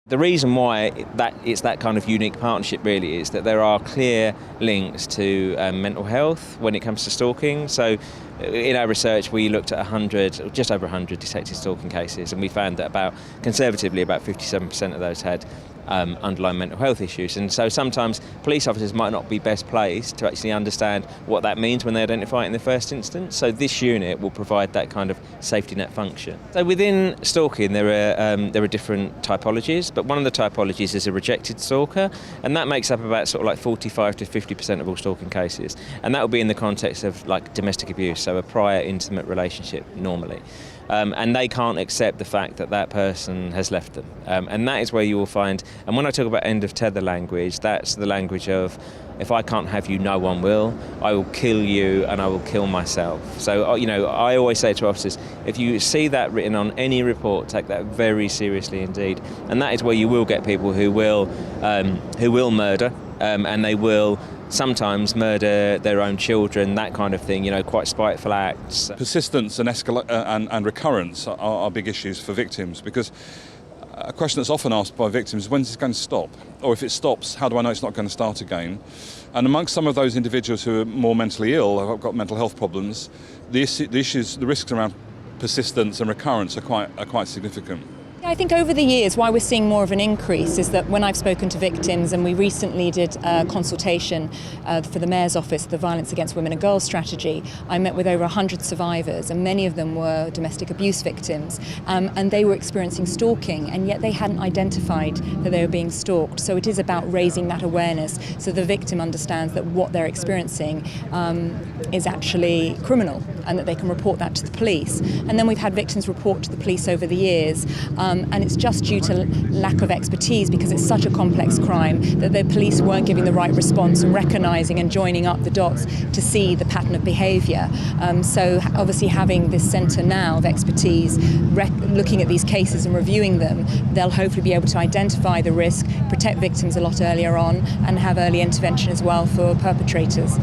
The reason why it's that kind of unique partnership really is that there are clear links to mental health when it comes to stalking. So in our research we looked at just over 100 detected stalking cases, and we found that conservatively about 57% of those had underlying mental health issues. And so sometimes police officers might not be best placed to actually understand what that means when they identify it in the first instance. So this unit will provide that kind of safety net function. So within stalking there are different typologies, but one of the typologies is a rejected stalker, and that makes up about sort of like 45 to 50% of all stalking cases. And that will be in the context of like domestic abuse, so a prior intimate relationship normally. And they can't accept the fact that that person has left them. And that is where you will find, and when I talk about end of tether language, that's the language of, if I can't have you, no one will. I will kill you and I will kill myself. So, I always say to officers, if you see that written on any report, take that very seriously indeed. And that is where you will get people who will murder, and they will sometimes murder their own children, that kind of thing, quite spiteful acts. Persistence and recurrence are big issues for victims, because a question that's often asked by victims is, when's this going to stop? Or if it stops, how do I know it's not going to start again? And amongst some of those individuals who are more mentally ill, who have got mental health problems, the risks around persistence and recurrence are quite significant. I think over the years why we're seeing more of an increase is that when I've spoken to victims, and we recently did a consultation for the Mayor's Office, the Violence Against Women and Girls strategy, I met with over 100 survivors, and many of them were domestic abuse victims, and they were experiencing stalking, and yet they hadn't identified that they were being stalked. So it is about raising that awareness so the victim understands that what they're experiencing is actually criminal, and that they can report that to the police. And then we've had victims report to the police over the years, and it's just due to lack of expertise, because it's such a complex crime, that the police weren't giving the right response and recognising and joining up the dots to see the pattern of behaviour. So obviously having this centre now of expertise, looking at these cases and reviewing them, they'll hopefully be able to identify the risk, protect victims a lot earlier on, and have early intervention as well for perpetrators.